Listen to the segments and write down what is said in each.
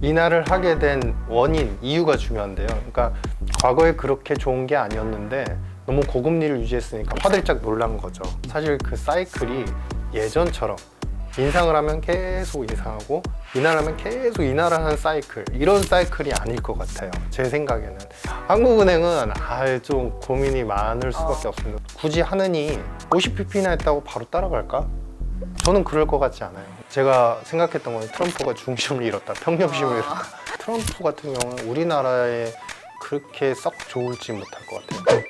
인하를 하게 된 원인, 이유가 중요한데요. 그러니까 과거에 그렇게 좋은 게 아니었는데 너무 고금리를 유지했으니까 화들짝 놀란 거죠. 사실 그 사이클이 예전처럼 인상을 하면 계속 인상하고 인하를 하면 계속 인하를 하는 사이클, 이런 사이클이 아닐 것 같아요. 제 생각에는 한국은행은 좀 고민이 많을 수밖에 없습니다. 굳이 하느니 50pp나 했다고 바로 따라갈까? 저는 그럴 것 같지 않아요. 제가 생각했던 건 트럼프가 중심을 잃었다, 평정심을 잃었다. 트럼프 같은 경우는 우리나라에 그렇게 썩 좋을지 못할 것 같아요.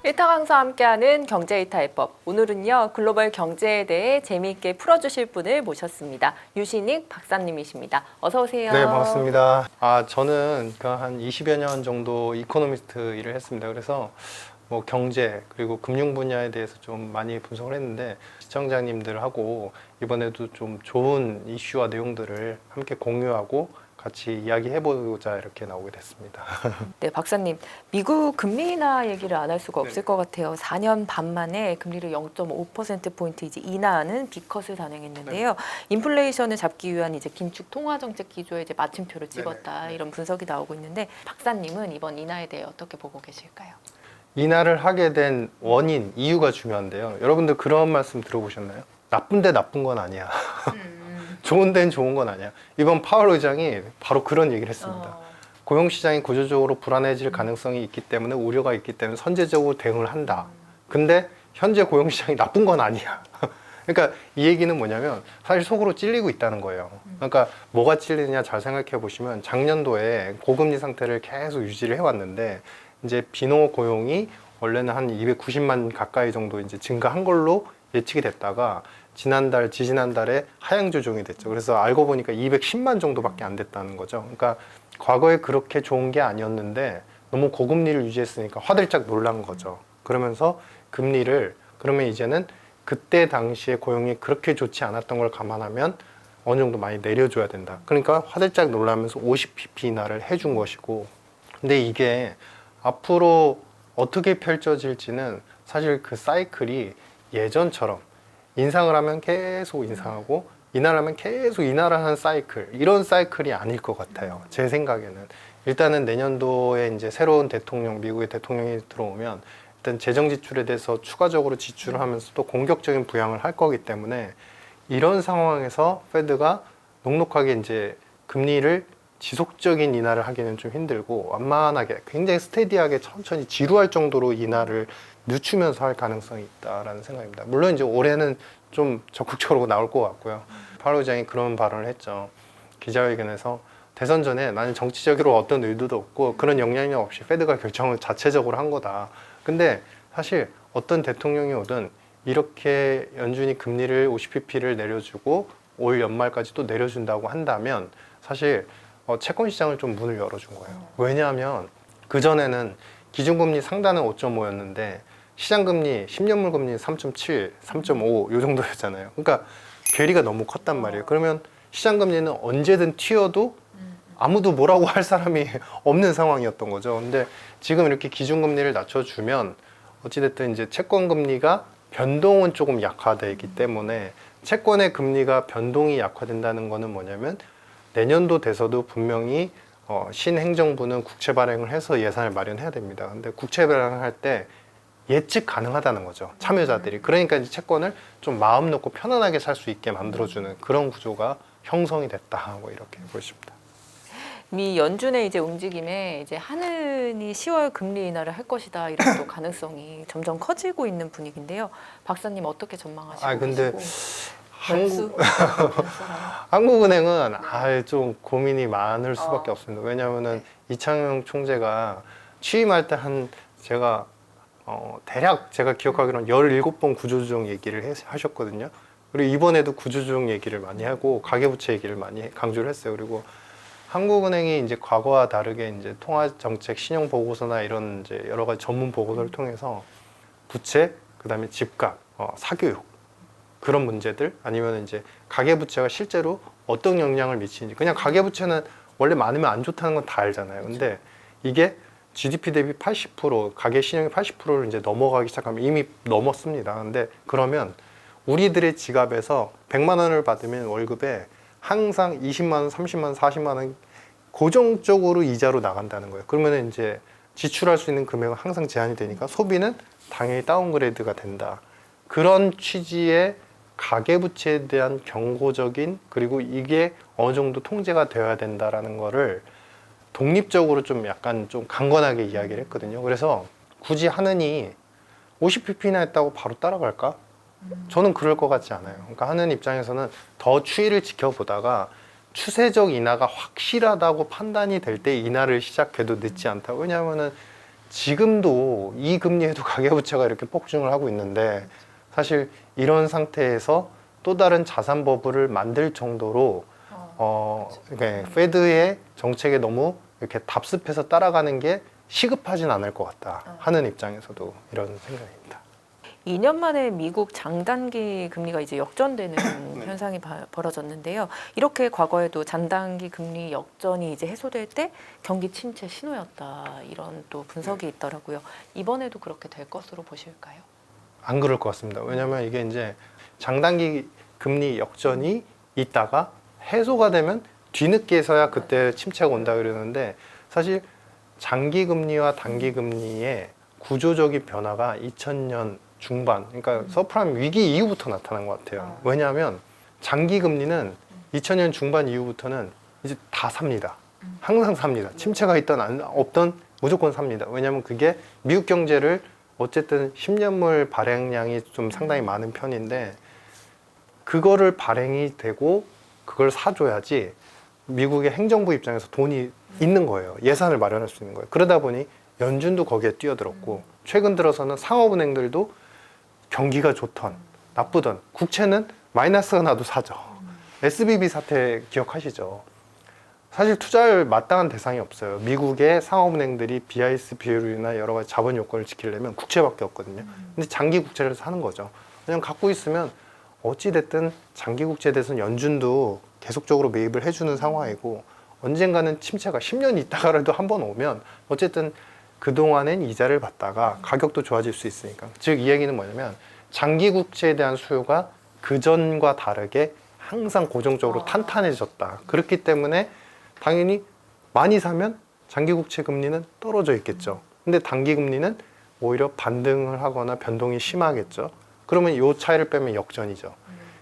일타 강사와 함께하는 경제일타 해법. 오늘은요, 글로벌 경제에 대해 재미있게 풀어주실 분을 모셨습니다. 유신익 박사님이십니다. 어서 오세요. 네, 반갑습니다. 저는 한 20여 년 정도 이코노미스트 일을 했습니다. 그래서 뭐 경제 그리고 금융 분야에 대해서 좀 많이 분석을 했는데, 시청자님들하고 이번에도 좀 좋은 이슈와 내용들을 함께 공유하고 같이 이야기해보자 이렇게 나오게 됐습니다. 네, 박사님. 미국 금리 인하 얘기를 안 할 수가 없을 것 같아요. 4년 반 만에 금리를 0.5%포인트 이제 인하하는 빅컷을 단행했는데요. 인플레이션을 잡기 위한 이제 긴축 통화 정책 기조에 이제 마침표를 찍었다. 이런 분석이 나오고 있는데, 박사님은 이번 인하에 대해 어떻게 보고 계실까요? 인하를 하게 된 원인, 이유가 중요한데요. 여러분들 그런 말씀 들어보셨나요? 나쁜데 나쁜 건 아니야. 좋은 데는 좋은 건 아니야. 이번 파월 의장이 바로 그런 얘기를 했습니다. 고용시장이 구조적으로 불안해질 가능성이 있기 때문에, 우려가 있기 때문에 선제적으로 대응을 한다. 근데 현재 고용시장이 나쁜 건 아니야. 그러니까 이 얘기는 뭐냐면 사실 속으로 찔리고 있다는 거예요. 그러니까 뭐가 찔리느냐 잘 생각해 보시면, 작년도에 고금리 상태를 계속 유지를 해왔는데 이제 비농업 고용이 원래는 한 290만 가까이 정도 이제 증가한 걸로 예측이 됐다가 지지난달에 하향 조정이 됐죠. 그래서 알고 보니까 210만 정도밖에 안 됐다는 거죠. 그러니까 과거에 그렇게 좋은 게 아니었는데 너무 고금리를 유지했으니까 화들짝 놀란 거죠. 그러면서 금리를, 그러면 이제는 그때 당시에 고용이 그렇게 좋지 않았던 걸 감안하면 어느 정도 많이 내려줘야 된다. 그러니까 화들짝 놀라면서 50pp 인하를 해준 것이고, 근데 이게 앞으로 어떻게 펼쳐질지는 사실 그 사이클이 예전처럼 인상을 하면 계속 인상하고 인하를 하면 계속 인하를 하는 사이클, 이런 사이클이 아닐 것 같아요. 제 생각에는. 일단은 내년도에 이제 새로운 대통령, 미국의 대통령이 들어오면 일단 재정 지출에 대해서 추가적으로 지출을 하면서도 공격적인 부양을 할 거기 때문에, 이런 상황에서 페드가 녹록하게 이제 금리를 지속적인 인하를 하기는 좀 힘들고, 완만하게 굉장히 스테디하게 천천히 지루할 정도로 인하를 늦추면서 할 가능성이 있다라는 생각입니다. 물론 이제 올해는 좀 적극적으로 나올 것 같고요. 파월 의장이 그런 발언을 했죠. 기자회견에서 대선 전에 나는 정치적으로 어떤 의도도 없고 그런 영향력 없이 페드가 결정을 자체적으로 한 거다. 근데 사실 어떤 대통령이 오든 이렇게 연준이 금리를 50pp를 내려주고 올 연말까지 또 내려준다고 한다면 사실 채권 시장을 좀 문을 열어준 거예요. 왜냐하면 그전에는 기준금리 상단은 5.5였는데 시장금리, 10년물 금리 3.7, 3.5 요 정도였잖아요. 그러니까 괴리가 너무 컸단 말이에요. 그러면 시장금리는 언제든 튀어도 아무도 뭐라고 할 사람이 없는 상황이었던 거죠. 근데 지금 이렇게 기준금리를 낮춰주면 어찌됐든 이제 채권금리가 변동은 조금 약화되기 때문에, 채권의 금리가 변동이 약화된다는 거는 뭐냐면 내년도 돼서도 분명히 신행정부는 국채 발행을 해서 예산을 마련해야 됩니다. 근데 국채 발행을 할 때 예측 가능하다는 거죠, 참여자들이. 그러니까 이제 채권을 좀 마음 놓고 편안하게 살 수 있게 만들어주는 그런 구조가 형성이 됐다, 뭐 이렇게 보십니다. 미 연준의 이제 움직임에 이제 하느니 10월 금리 인하를 할 것이다, 이런 또 가능성이 점점 커지고 있는 분위기인데요. 박사님 어떻게 전망하시고 근데 계시고? 한국은행은 좀 고민이 많을 수밖에 없습니다. 왜냐하면은 이창용 총재가 취임할 때 제가 대략 제가 기억하기로는 17번 구조조정 얘기를 하셨거든요. 그리고 이번에도 구조조정 얘기를 많이 하고 가계부채 얘기를 많이 강조를 했어요. 그리고 한국은행이 이제 과거와 다르게 이제 통화정책 신용 보고서나 이런 이제 여러 가지 전문 보고서를 통해서 부채, 그다음에 집값, 사교육, 그런 문제들, 아니면 이제 가계부채가 실제로 어떤 영향을 미치는지. 그냥 가계부채는 원래 많으면 안 좋다는 건 다 알잖아요. 근데 이게 GDP 대비 80%, 가계 신용이 80%를 이제 넘어가기 시작하면, 이미 넘었습니다. 근데 그러면 우리들의 지갑에서 100만 원을 받으면 월급에 항상 20만 원, 30만 원, 40만 원 고정적으로 이자로 나간다는 거예요. 그러면 이제 지출할 수 있는 금액은 항상 제한이 되니까 소비는 당연히 다운그레이드가 된다. 그런 취지의 가계부채에 대한 경고적인, 그리고 이게 어느 정도 통제가 되어야 된다라는 거를 독립적으로 좀 약간 좀 강건하게 이야기를 했거든요. 그래서 굳이 하느니 50pp나 했다고 바로 따라갈까? 저는 그럴 것 같지 않아요. 그러니까 하는 입장에서는 더 추이를 지켜보다가 추세적 인하가 확실하다고 판단이 될 때 인하를 시작해도 늦지 않다. 왜냐하면은 지금도 이 금리에도 가계부채가 이렇게 폭증을 하고 있는데, 사실 이런 상태에서 또 다른 자산 버블을 만들 정도로 그러니까 페드의 정책에 너무 이렇게 답습해서 따라가는 게 시급하진 않을 것 같다. 하는 입장에서도 이런 생각입니다. 2년 만에 미국 장단기 금리가 이제 역전되는 현상이 벌어졌는데요. 이렇게 과거에도 장단기 금리 역전이 이제 해소될 때 경기 침체 신호였다. 이런 또 분석이 있더라고요. 이번에도 그렇게 될 것으로 보실까요? 안 그럴 것 같습니다. 왜냐하면 이게 이제 장단기 금리 역전이 있다가 해소가 되면 뒤늦게서야 그때 침체가 온다 그러는데, 사실 장기 금리와 단기 금리의 구조적인 변화가 2000년 중반, 그러니까 서프라임 위기 이후부터 나타난 것 같아요. 왜냐하면 장기 금리는 2000년 중반 이후부터는 이제 다 삽니다. 항상 삽니다. 침체가 있던 없던 무조건 삽니다. 왜냐하면 그게 미국 경제를 어쨌든 10년물 발행량이 좀 상당히 많은 편인데, 그거를 발행이 되고 그걸 사줘야지 미국의 행정부 입장에서 돈이 있는 거예요. 예산을 마련할 수 있는 거예요. 그러다 보니 연준도 거기에 뛰어들었고, 최근 들어서는 상업은행들도 경기가 좋던 나쁘던 국채는 마이너스가 나도 사죠. SVB 사태 기억하시죠? 사실 투자할 마땅한 대상이 없어요. 미국의 상업은행들이 BIS 비율이나 여러 가지 자본 요건을 지키려면 국채밖에 없거든요. 근데 장기 국채를 사는 거죠. 그냥 갖고 있으면 어찌됐든 장기 국채에 대해서는 연준도 계속적으로 매입을 해주는 상황이고, 언젠가는 침체가 10년 있다가라도 한 번 오면 어쨌든 그동안엔 이자를 받다가 가격도 좋아질 수 있으니까. 즉 이 얘기는 뭐냐면 장기 국채에 대한 수요가 그전과 다르게 항상 고정적으로 탄탄해졌다. 그렇기 때문에 당연히 많이 사면 장기 국채 금리는 떨어져 있겠죠. 근데 단기 금리는 오히려 반등을 하거나 변동이 심하겠죠. 그러면 이 차이를 빼면 역전이죠.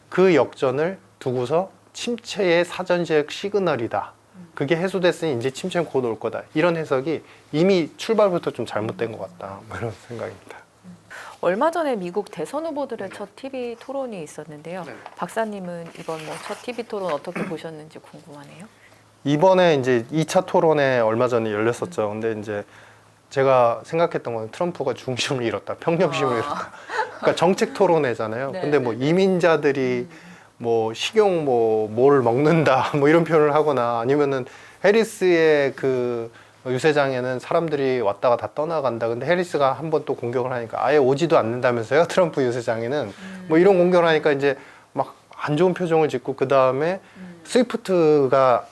그 역전을 두고서 침체의 사전적 시그널이다. 그게 해소됐으니 이제 침체는 곧 올 거다. 이런 해석이 이미 출발부터 좀 잘못된 것 같다. 뭐 이런 생각입니다. 얼마 전에 미국 대선 후보들의 첫 TV 토론이 있었는데요. 박사님은 이번 첫 TV 토론 어떻게 보셨는지 궁금하네요. 이번에 이제 2차 토론회 얼마 전에 열렸었죠. 근데 이제 제가 생각했던 건 트럼프가 중심을 잃었다. 평정심을 잃었다. 그러니까 정책 토론회잖아요. 근데 뭐 이민자들이 뭐 식용 뭘 먹는다 뭐 이런 표현을 하거나, 아니면은 해리스의 그 유세장에는 사람들이 왔다가 다 떠나간다. 근데 해리스가 한번 또 공격을 하니까 아예 오지도 않는다면서요. 트럼프 유세장에는 뭐 이런 공격을 하니까 이제 막 안 좋은 표정을 짓고, 그 다음에 스위프트가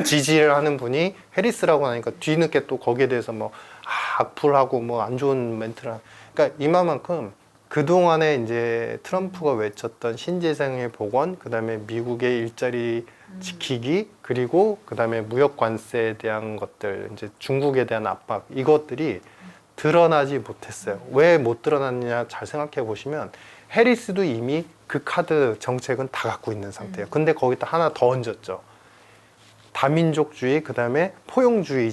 지지를 하는 분이 해리스라고 하니까 뒤늦게 또 거기에 대해서 뭐 악플하고 뭐 안 좋은 멘트를 그러니까 이만큼 그동안에 이제 트럼프가 외쳤던 신재생의 복원, 그 다음에 미국의 일자리 지키기, 그리고 그 다음에 무역 관세에 대한 것들, 이제 중국에 대한 압박, 이것들이 드러나지 못했어요. 왜 못 드러났느냐 잘 생각해 보시면 해리스도 이미 그 카드 정책은 다 갖고 있는 상태예요. 근데 거기다 하나 더 얹었죠. 다민족주의, 그 다음에 포용주의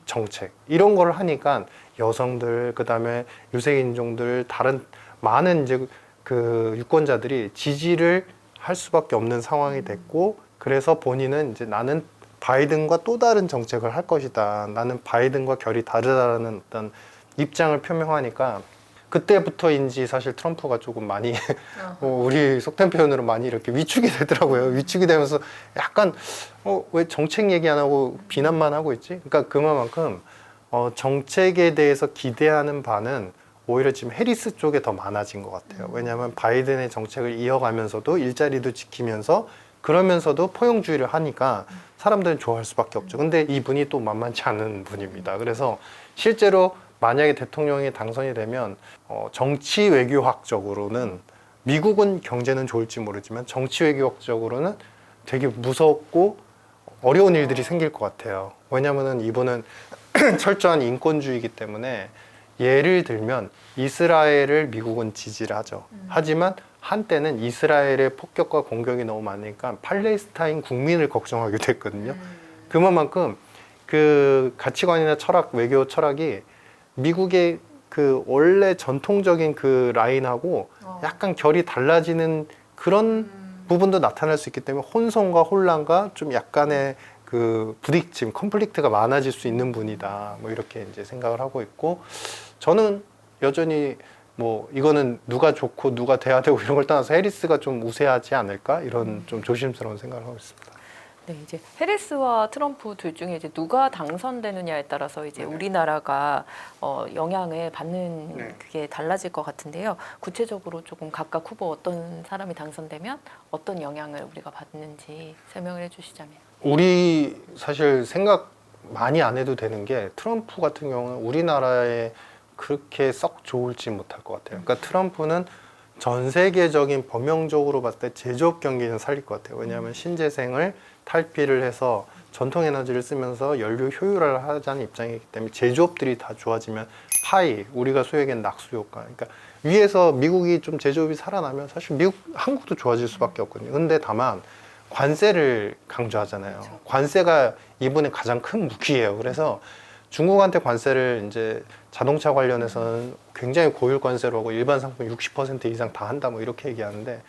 정책, 이런 걸 하니까 여성들, 그 다음에 유색인종들, 다른 많은 이제 그 유권자들이 지지를 할 수밖에 없는 상황이 됐고, 그래서 본인은 이제 나는 바이든과 또 다른 정책을 할 것이다. 나는 바이든과 결이 다르다는 어떤 입장을 표명하니까, 그때부터인지 사실 트럼프가 조금 많이 우리 속된 표현으로 많이 이렇게 위축이 되더라고요. 위축이 되면서 약간 왜 정책 얘기 안 하고 비난만 하고 있지? 그러니까 그만큼 정책에 대해서 기대하는 바는 오히려 지금 해리스 쪽에 더 많아진 것 같아요. 왜냐하면 바이든의 정책을 이어가면서도 일자리도 지키면서, 그러면서도 포용주의를 하니까 사람들은 좋아할 수밖에 없죠. 근데 이분이 또 만만치 않은 분입니다. 그래서 실제로 만약에 대통령이 당선이 되면 정치 외교학적으로는 미국은 경제는 좋을지 모르지만 정치 외교적으로는 되게 무섭고 어려운 일들이 생길 것 같아요. 왜냐하면 이분은 철저한 인권주의이기 때문에 예를 들면 이스라엘을 미국은 지지를 하죠. 하지만 한때는 이스라엘의 폭격과 공격이 너무 많으니까 팔레스타인 국민을 걱정하기도 했거든요. 그만큼 그 가치관이나 철학, 외교 철학이 미국의 그 원래 전통적인 그 라인하고 약간 결이 달라지는 그런 부분도 나타날 수 있기 때문에 혼선과 혼란과 좀 약간의 그 부딪힘, 컨플릭트가 많아질 수 있는 분이다. 뭐 이렇게 이제 생각을 하고 있고, 저는 여전히 뭐 이거는 누가 좋고 누가 돼야 되고 이런 걸 떠나서 해리스가 좀 우세하지 않을까 이런 좀 조심스러운 생각을 하고 있습니다. 네, 이제 해리스와 트럼프 둘 중에 이제 누가 당선되느냐에 따라서 이제 네네. 우리나라가 영향을 받는 네. 그게 달라질 것 같은데요. 구체적으로 조금 각각 후보 어떤 사람이 당선되면 어떤 영향을 우리가 받는지 설명을 해주시자면. 우리 사실 생각 많이 안 해도 되는 게 트럼프 같은 경우는 우리나라에 그렇게 썩 좋을지 못할 것 같아요. 그러니까 트럼프는 전 세계적인 범용적으로 봤을 때 제조업 경기는 살릴 것 같아요. 왜냐하면 신재생을 탈피를 해서 전통 에너지를 쓰면서 연료 효율화를 하자는 입장이기 때문에 제조업들이 다 좋아지면 파이, 우리가 소위 얘기하는 낙수 효과. 그러니까 위에서 미국이 좀 제조업이 살아나면 사실 한국도 좋아질 수밖에 없거든요. 근데 다만 관세를 강조하잖아요. 그렇죠. 관세가 이번에 가장 큰 무기예요. 그래서 중국한테 관세를 이제 자동차 관련해서는 굉장히 고율 관세로 하고 일반 상품 60% 이상 다 한다 뭐 이렇게 얘기하는데,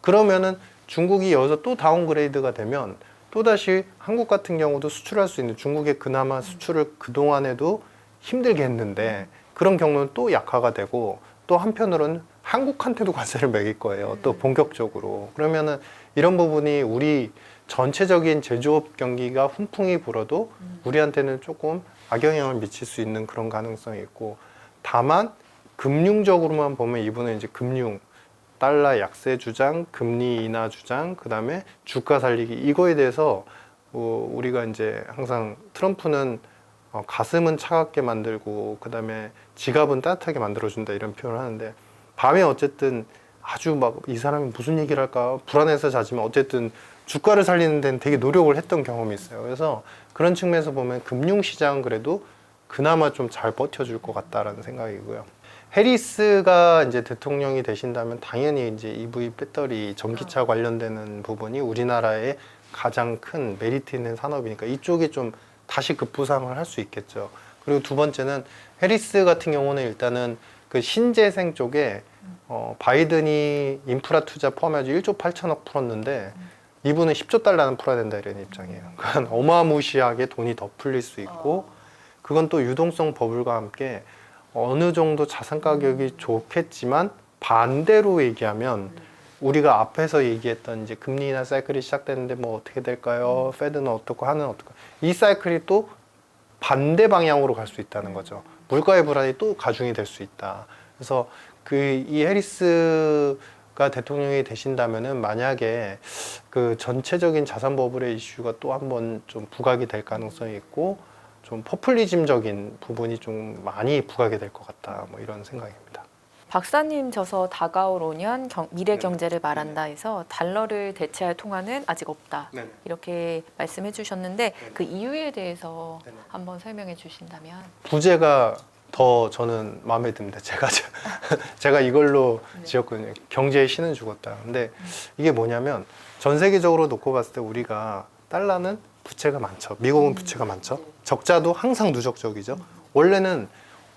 그러면은 중국이 여기서 또 다운그레이드가 되면 또다시 한국 같은 경우도 수출할 수 있는, 중국에 그나마 수출을 그동안에도 힘들게 했는데 그런 경우는 또 약화가 되고, 또 한편으로는 한국한테도 관세를 매길 거예요. 또 본격적으로. 그러면은 이런 부분이 우리 전체적인 제조업 경기가 훈풍이 불어도 우리한테는 조금 악영향을 미칠 수 있는 그런 가능성이 있고, 다만 금융적으로만 보면 이분은 이제 금융, 달러 약세 주장, 금리 인하 주장, 그 다음에 주가 살리기, 이거에 대해서 우리가 이제 항상 트럼프는 가슴은 차갑게 만들고 그 다음에 지갑은 따뜻하게 만들어준다 이런 표현을 하는데, 밤에 어쨌든 아주 막 이 사람이 무슨 얘기를 할까 불안해서 자지만 어쨌든 주가를 살리는 데는 되게 노력을 했던 경험이 있어요. 그래서 그런 측면에서 보면 금융시장은 그래도 그나마 좀 잘 버텨줄 것 같다라는 생각이고요. 해리스가 이제 대통령이 되신다면 당연히 이제 EV 배터리 전기차 관련되는 부분이 우리나라의 가장 큰 메리트 있는 산업이니까 이쪽이 좀 다시 급부상을 할 수 있겠죠. 그리고 두 번째는 해리스 같은 경우는 일단은 그 신재생 쪽에 바이든이 인프라 투자 포함해서 1조 8천억 풀었는데 이분은 10조 달러는 풀어야 된다 이런 입장이에요. 그건 어마무시하게 돈이 더 풀릴 수 있고, 그건 또 유동성 버블과 함께 어느 정도 자산 가격이 좋겠지만, 반대로 얘기하면 우리가 앞에서 얘기했던 이제 금리 인하 사이클이 시작됐는데 뭐 어떻게 될까요? 페드는 어떻고 하는 어떻고, 이 사이클이 또 반대 방향으로 갈 수 있다는 거죠. 물가의 불안이 또 가중이 될 수 있다. 그래서 이 해리스가 대통령이 되신다면은 만약에 그 전체적인 자산 버블의 이슈가 또 한번 좀 부각이 될 가능성이 있고, 좀 포퓰리즘적인 부분이 좀 많이 부각이 될 것 같다. 뭐 이런 생각입니다. 박사님 저서 다가올 5년 미래 경제를 말한다 해서 달러를 대체할 통화는 아직 없다. 네네. 이렇게 말씀해 주셨는데 네네. 그 이유에 대해서 네네. 한번 설명해 주신다면. 부제가 더 저는 마음에 듭니다. 제가 이걸로 지었거든요. 경제의 신은 죽었다. 근데 이게 뭐냐면 전 세계적으로 놓고 봤을 때 우리가 달러는 부채가 많죠. 미국은 부채가 많죠. 적자도 항상 누적적이죠. 원래는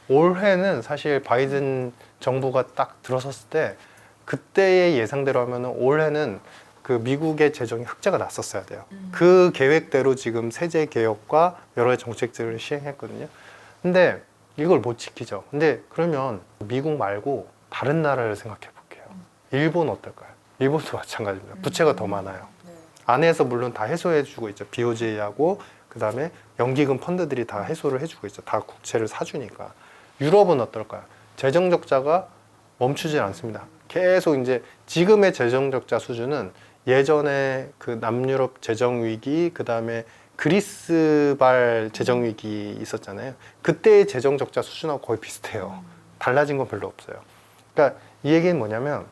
올해는 사실 바이든 정부가 딱 들어섰을 때 그때의 예상대로 하면 올해는 그 미국의 재정이 흑자가 났었어야 돼요. 그 계획대로 지금 세제 개혁과 여러 정책들을 시행했거든요. 근데 이걸 못 지키죠. 근데 그러면 미국 말고 다른 나라를 생각해 볼게요. 일본 어떨까요? 일본도 마찬가지입니다. 부채가 더 많아요. 안에서 물론 다 해소해 주고 있죠. BOJ하고 그 다음에 연기금 펀드들이 다 해소를 해주고 있죠. 다 국채를 사주니까. 유럽은 어떨까요? 재정 적자가 멈추질 않습니다. 계속 이제 지금의 재정 적자 수준은 예전에 그 남유럽 재정 위기, 그 다음에 그리스발 재정 위기 있었잖아요. 그때의 재정 적자 수준하고 거의 비슷해요. 달라진 건 별로 없어요. 그러니까 이 얘기는 뭐냐면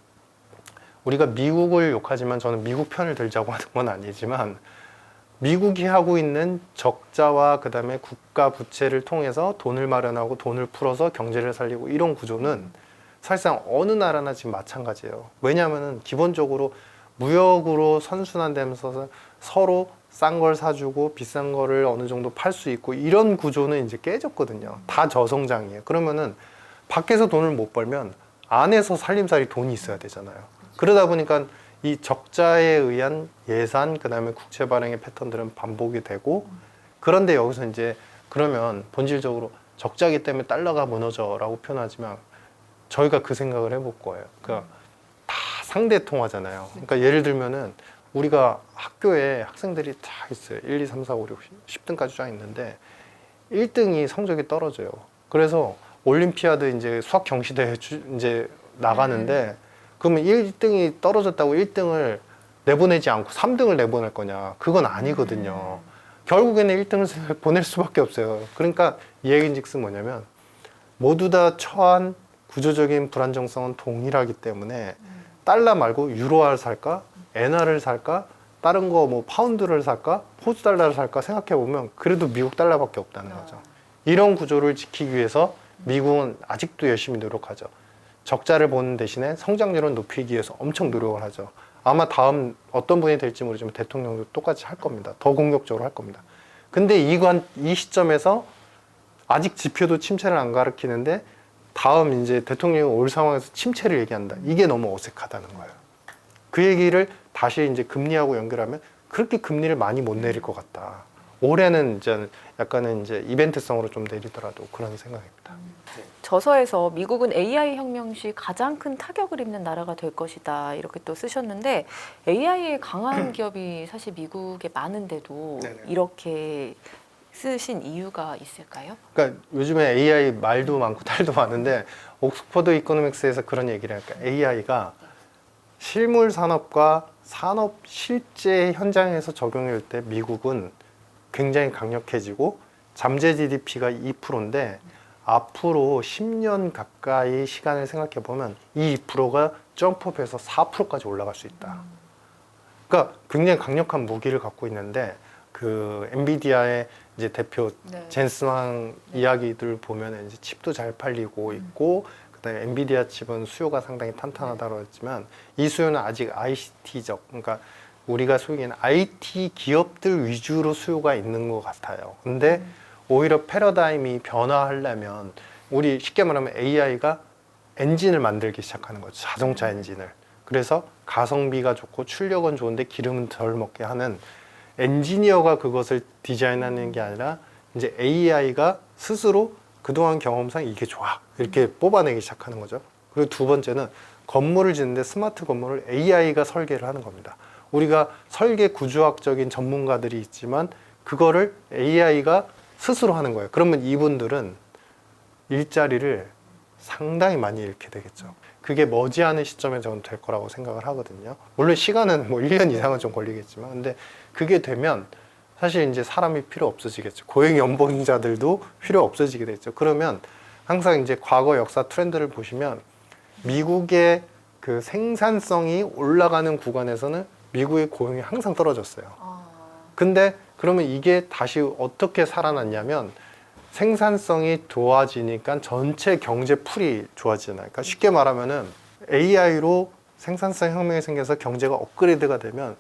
우리가 미국을 욕하지만 저는 미국 편을 들자고 하는 건 아니지만 미국이 하고 있는 적자와 그다음에 국가 부채를 통해서 돈을 마련하고 돈을 풀어서 경제를 살리고 이런 구조는 사실상 어느 나라나 지금 마찬가지예요. 왜냐하면 기본적으로 무역으로 선순환되면서 서로 싼 걸 사주고 비싼 거를 어느 정도 팔 수 있고 이런 구조는 이제 깨졌거든요. 다 저성장이에요. 그러면은 밖에서 돈을 못 벌면 안에서 살림살이 돈이 있어야 되잖아요. 그러다 보니까 이 적자에 의한 예산 그다음에 국채 발행의 패턴들은 반복이 되고 그런데 여기서 이제 그러면 본질적으로 적자기 때문에 달러가 무너져라고 표현하지만 저희가 그 생각을 해볼 거예요. 그러니까 다 상대 통화잖아요. 그러니까 예를 들면은 우리가 학교에 학생들이 다 있어요. 1, 2, 3, 4, 5, 6, 10등까지 쫙 있는데 1등이 성적이 떨어져요. 그래서 올림피아드 이제 수학 경시대회 이제 나가는데 그러면 1등이 떨어졌다고 1등을 내보내지 않고 3등을 내보낼 거냐? 그건 아니거든요. 결국에는 1등을 보낼 수밖에 없어요. 그러니까 이 얘기인즉슨 뭐냐면 모두 다 처한 구조적인 불안정성은 동일하기 때문에 달러 말고 유로화를 살까? 엔화를 살까? 다른 거 뭐 파운드를 살까? 호주 달러를 살까? 생각해 보면 그래도 미국 달러밖에 없다는 거죠. 이런 구조를 지키기 위해서 미국은 아직도 열심히 노력하죠. 적자를 보는 대신에 성장률을 높이기 위해서 엄청 노력을 하죠. 아마 다음 어떤 분이 될지 모르지만 대통령도 똑같이 할 겁니다. 더 공격적으로 할 겁니다. 근데 이 시점에서 아직 지표도 침체를 안 가리키는데 다음 이제 대통령이 올 상황에서 침체를 얘기한다. 이게 너무 어색하다는 거예요. 그 얘기를 다시 이제 금리하고 연결하면 그렇게 금리를 많이 못 내릴 것 같다. 올해는 이제 약간은 이제 이벤트성으로 좀 내리더라도 그런 생각입니다. 저서에서 미국은 AI 혁명 시 가장 큰 타격을 입는 나라가 될 것이다 이렇게 또 쓰셨는데 AI에 강한 기업이 사실 미국에 많은데도 네네. 이렇게 쓰신 이유가 있을까요? 그러니까 요즘에 AI 말도 많고 탈도 많은데 옥스퍼드 이코노믹스에서 그런 얘기를 하니까 AI가 실물 산업과 산업 실제 현장에서 적용할 때 미국은 굉장히 강력해지고 잠재 GDP가 2%인데 앞으로 10년 가까이 시간을 생각해 보면 이 2%가 점프업해서 4%까지 올라갈 수 있다. 그러니까 굉장히 강력한 무기를 갖고 있는데 그 엔비디아의 이제 대표 젠슨 황 이야기들 보면 이제 칩도 잘 팔리고 있고 그다음에 엔비디아 칩은 수요가 상당히 탄탄하다고 했지만 이 수요는 아직 ICT적 그러니까 우리가 소위 얘기하는 IT 기업들 위주로 수요가 있는 것 같아요. 근데 오히려 패러다임이 변화하려면 우리 쉽게 말하면 AI가 엔진을 만들기 시작하는 거죠. 자동차 엔진을. 그래서 가성비가 좋고 출력은 좋은데 기름은 덜 먹게 하는 엔지니어가 그것을 디자인하는 게 아니라 이제 AI가 스스로 그동안 경험상 이게 좋아 이렇게 뽑아내기 시작하는 거죠. 그리고 두 번째는 건물을 짓는데 스마트 건물을 AI가 설계를 하는 겁니다. 우리가 설계 구조학적인 전문가들이 있지만 그거를 AI가 스스로 하는 거예요. 그러면 이분들은 일자리를 상당히 많이 잃게 되겠죠. 그게 머지않은 시점에 저는 될 거라고 생각을 하거든요. 물론 시간은 뭐 1년 이상은 좀 걸리겠지만 근데 그게 되면 사실 이제 사람이 필요 없어지겠죠. 고용 연봉자들도 필요 없어지게 되죠. 그러면 항상 이제 과거 역사 트렌드를 보시면 미국의 그 생산성이 올라가는 구간에서는 미국의 고용이 항상 떨어졌어요. 근데 그러면 이게 다시 어떻게 살아났냐면 생산성이 좋아지니까 전체 경제 풀이 좋아지잖아요. 그러니까 쉽게 말하면은 AI로 생산성 혁명이 생겨서 경제가 업그레이드가 되면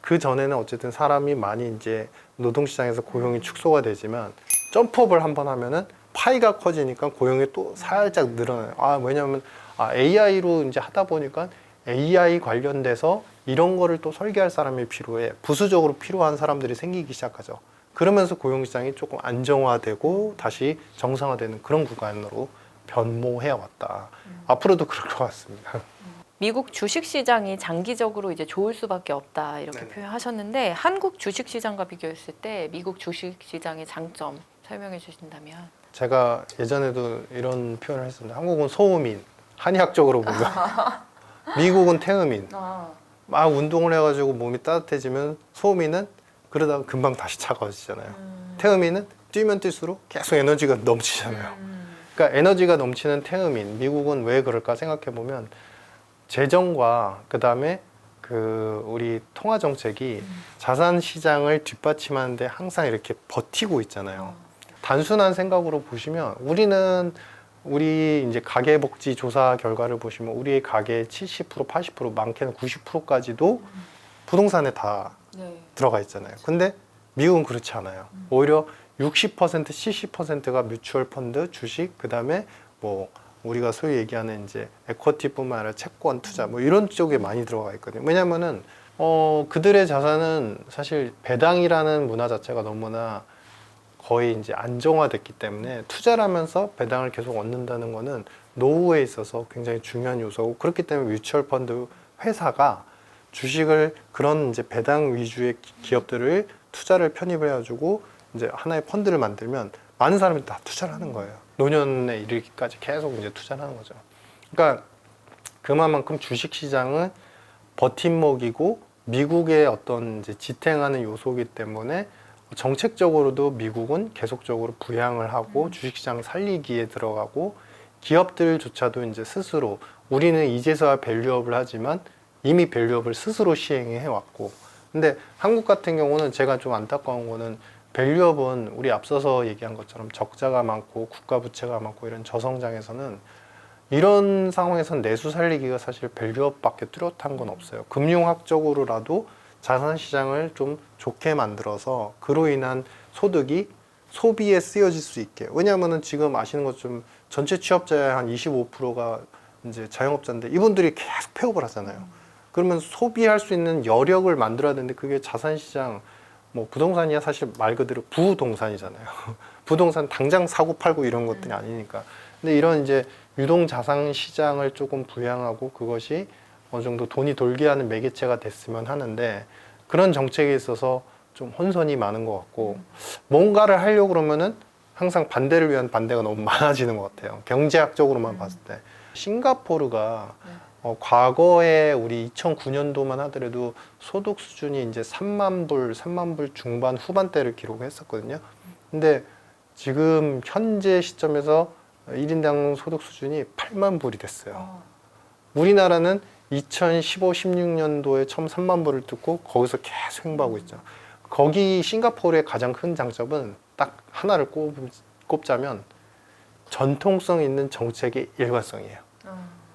그 전에는 어쨌든 사람이 많이 이제 노동시장에서 고용이 축소가 되지만 점프업을 한번 하면은 파이가 커지니까 고용이 또 살짝 늘어나요. 왜냐하면 AI로 이제 하다 보니까 AI 관련돼서 이런 거를 또 설계할 사람이 필요해. 부수적으로 필요한 사람들이 생기기 시작하죠. 그러면서 고용시장이 조금 안정화되고 다시 정상화되는 그런 구간으로 변모해 왔다. 앞으로도 그럴 것 같습니다. 미국 주식시장이 장기적으로 이제 좋을 수밖에 없다 이렇게 네네. 표현하셨는데 한국 주식시장과 비교했을 때 미국 주식시장의 장점 설명해 주신다면 제가 예전에도 이런 표현을 했었는데 한국은 소음인, 한의학적으로 보면 미국은 태음인. 막 운동을 해가지고 몸이 따뜻해지면 소음인은 그러다가 금방 다시 차가워지잖아요. 태음인은 뛰면 뛸수록 계속 에너지가 넘치잖아요. 그러니까 에너지가 넘치는 태음인, 미국은 왜 그럴까 생각해 보면 재정과 그다음에 그 우리 통화 정책이 자산 시장을 뒷받침하는데 항상 이렇게 버티고 있잖아요. 단순한 생각으로 보시면 우리 이제 가계복지 조사 결과를 보시면 우리의 가계 70%, 80%, 많게는 90%까지도 부동산에 다 네. 들어가 있잖아요. 근데 미국은 그렇지 않아요. 오히려 60%, 70%가 뮤추얼 펀드, 주식, 그다음에 뭐 우리가 소위 얘기하는 이제 에쿼티뿐만 아니라 채권 투자 뭐 이런 쪽에 많이 들어가 있거든요. 왜냐면은 그들의 자산은 사실 배당이라는 문화 자체가 너무나 거의 이제 안정화됐기 때문에 투자를 하면서 배당을 계속 얻는다는 거는 노후에 있어서 굉장히 중요한 요소고, 그렇기 때문에 뮤추얼 펀드 회사가 주식을 그런 이제 배당 위주의 기업들을 투자를 편입을 해가지고 이제 하나의 펀드를 만들면 많은 사람들이 다 투자를 하는 거예요. 노년에 이르기까지 계속 이제 투자를 하는 거죠. 그러니까 그만큼 주식 시장은 버팀목이고 미국의 어떤 이제 지탱하는 요소이기 때문에 정책적으로도 미국은 계속적으로 부양을 하고 주식시장 살리기에 들어가고, 기업들조차도 이제 스스로 우리는 이제서야 밸류업을 하지만 이미 밸류업을 스스로 시행해 왔고, 근데 한국 같은 경우는 제가 좀 안타까운 거는 밸류업은 우리 앞서서 얘기한 것처럼 적자가 많고 국가 부채가 많고 이런 저성장에서는 이런 상황에선 내수 살리기가 사실 밸류업밖에 뚜렷한 건 없어요. 금융학적으로라도 자산 시장을 좀 좋게 만들어서 그로 인한 소득이 소비에 쓰여질 수 있게. 왜냐하면은 지금 아시는 것처럼 전체 취업자의 한 25%가 이제 자영업자인데 이분들이 계속 폐업을 하잖아요. 그러면 소비할 수 있는 여력을 만들어야 되는데 그게 자산 시장, 뭐 부동산이야 사실 말 그대로 부동산이잖아요. 부동산 당장 사고 팔고 이런 것들이 아니니까. 근데 이런 이제 유동 자산 시장을 조금 부양하고 그것이 어느 정도 돈이 돌게 하는 매개체가 됐으면 하는데, 그런 정책에 있어서 좀 혼선이 많은 것 같고, 뭔가를 하려고 그러면은 항상 반대를 위한 반대가 너무 많아지는 것 같아요. 경제학적으로만 봤을 때. 싱가포르가 과거에 우리 2009년도만 하더라도 소득 수준이 이제 3만 불 중반 후반대를 기록했었거든요. 근데 지금 현재 시점에서 1인당 소득 수준이 8만 불이 됐어요. 우리나라는 2015, 16년도에 처음 3만 불을 뜯고 거기서 계속 횡보하고 있죠. 거기 싱가포르의 가장 큰 장점은 딱 하나를 꼽자면 전통성 있는 정책의 일관성이에요.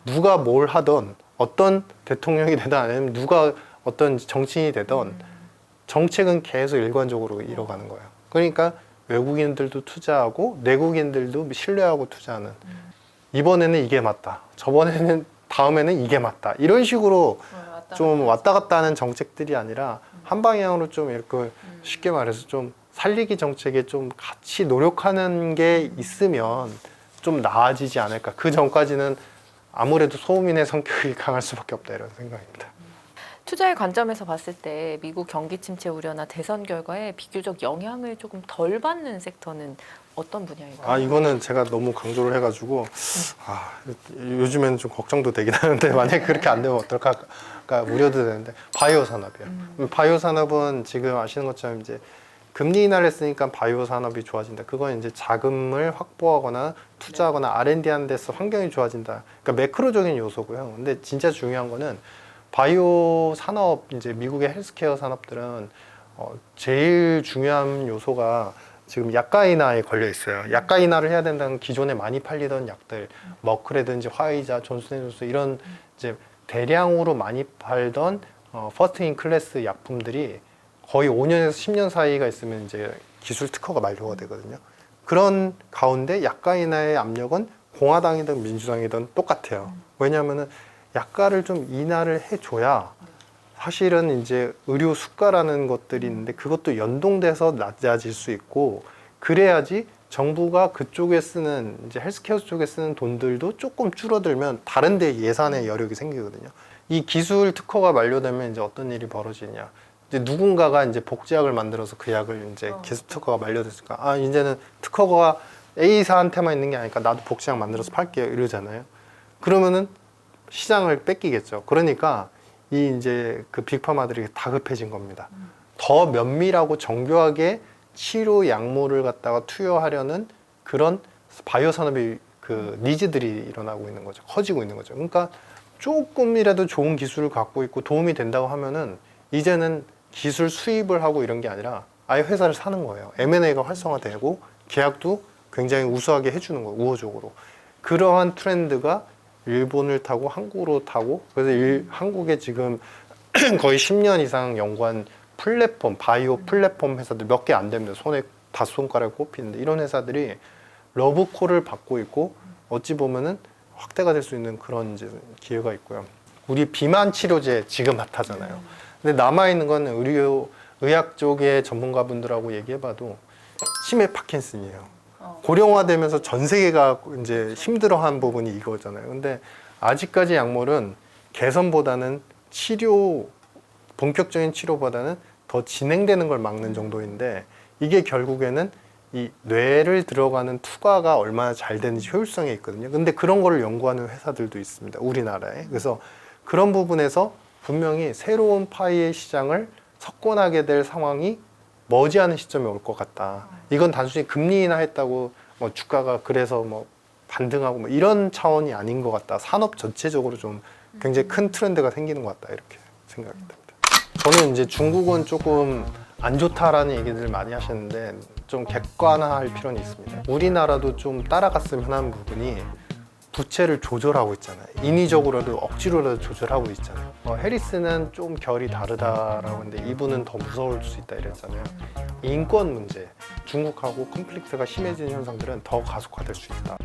누가 뭘 하던, 어떤 대통령이 되든 아니면 누가 어떤 정치인이 되던 정책은 계속 일관적으로 이뤄가는 거예요. 그러니까 외국인들도 투자하고 내국인들도 신뢰하고 투자하는, 이번에는 이게 맞다, 다음에는 이게 맞다, 이런 식으로 좀 왔다 갔다 하는 정책들이 아니라 한 방향으로 좀 이렇게 쉽게 말해서 좀 살리기 정책에 좀 같이 노력하는 게 있으면 좀 나아지지 않을까. 그 전까지는 아무래도 소음인의 성격이 강할 수밖에 없다, 이런 생각입니다. 투자의 관점에서 봤을 때 미국 경기 침체 우려나 대선 결과에 비교적 영향을 조금 덜 받는 섹터는 어떤 분야인가요? 이거는 제가 너무 강조를 해가지고 요즘에는 좀 걱정도 되긴 하는데 만약에 그렇게 안 되면 어떨까 우려도 되는데, 바이오 산업이요. 바이오 산업은 지금 아시는 것처럼 이제 금리 인하를 했으니까 바이오 산업이 좋아진다. 그건 이제 자금을 확보하거나 투자하거나 R&D 하는 데서 환경이 좋아진다. 그러니까 매크로적인 요소고요. 근데 진짜 중요한 거는 바이오 산업, 이제 미국의 헬스케어 산업들은 제일 중요한 요소가 지금 약가 인하에 걸려 있어요. 약가 인하를 해야 된다는, 기존에 많이 팔리던 약들, 머크라든지 화이자, 존슨앤존슨 이런 이제 대량으로 많이 팔던 퍼스트 인 클래스 약품들이 거의 5년에서 10년 사이가 있으면 이제 기술 특허가 만료가 되거든요. 그런 가운데 약가 인하의 압력은 공화당이든 민주당이든 똑같아요. 왜냐하면은 약가를 좀 인하를 해줘야 사실은 이제 의료 수가라는 것들이 있는데 그것도 연동돼서 낮아질 수 있고, 그래야지 정부가 그쪽에 쓰는 이제 헬스케어 쪽에 쓰는 돈들도 조금 줄어들면 다른 데 예산의 여력이 생기거든요. 이 기술 특허가 만료되면 이제 어떤 일이 벌어지냐. 이제 누군가가 이제 복제약을 만들어서 그 약을 이제 기술 특허가 만료됐으니까 이제는 특허가 A사한테만 있는 게 아니니까 나도 복제약 만들어서 팔게요, 이러잖아요. 그러면은 시장을 뺏기겠죠. 그러니까 이 이제 그 빅파마들이 다급해진 겁니다. 더 면밀하고 정교하게 치료 약물을 갖다가 투여하려는 그런 바이오 산업의 그 니즈들이 일어나고 있는 거죠. 커지고 있는 거죠. 그러니까 조금이라도 좋은 기술을 갖고 있고 도움이 된다고 하면은 이제는 기술 수입을 하고 이런 게 아니라 아예 회사를 사는 거예요. M&A가 활성화되고 계약도 굉장히 우수하게 해주는 거예요. 우호적으로. 그러한 트렌드가 일본을 타고 한국으로 타고 그래서 한국에 지금 거의 10년 이상 연구한 플랫폼, 바이오 플랫폼 회사들 몇 개 안 됩니다. 손에 5손가락에 꼽히는데 이런 회사들이 러브콜을 받고 있고 어찌 보면은 확대가 될 수 있는 그런 이제 기회가 있고요. 우리 비만 치료제 지금 핫하잖아요. 근데 남아있는 건 의학 쪽의 전문가분들하고 얘기해봐도 치매 파킨슨이에요. 고령화되면서 전 세계가 이제 힘들어한 부분이 이거잖아요. 근데 아직까지 약물은 개선보다는 본격적인 치료보다는 더 진행되는 걸 막는 정도인데 이게 결국에는 이 뇌를 들어가는 투과가 얼마나 잘 되는지 효율성이 있거든요. 근데 그런 거를 연구하는 회사들도 있습니다. 우리나라에. 그래서 그런 부분에서 분명히 새로운 파이의 시장을 석권하게 될 상황이 머지않은 시점에 올 것 같다. 이건 단순히 금리 인하했다고 뭐 주가가 그래서 뭐 반등하고 뭐 이런 차원이 아닌 것 같다. 산업 전체적으로 좀 굉장히 큰 트렌드가 생기는 것 같다. 이렇게 생각이 됩니다. 저는 이제 중국은 조금 안 좋다라는 얘기들을 많이 하셨는데 좀 객관화할 필요는 있습니다. 우리나라도 좀 따라갔으면 하는 부분이 부채를 조절하고 있잖아요. 인위적으로도 억지로라도 조절하고 있잖아요. 해리스는 좀 결이 다르다라고 하는데 이분은 더 무서울 수 있다 이랬잖아요. 인권 문제, 중국하고 콘플릭트가 심해지는 현상들은 더 가속화될 수 있다.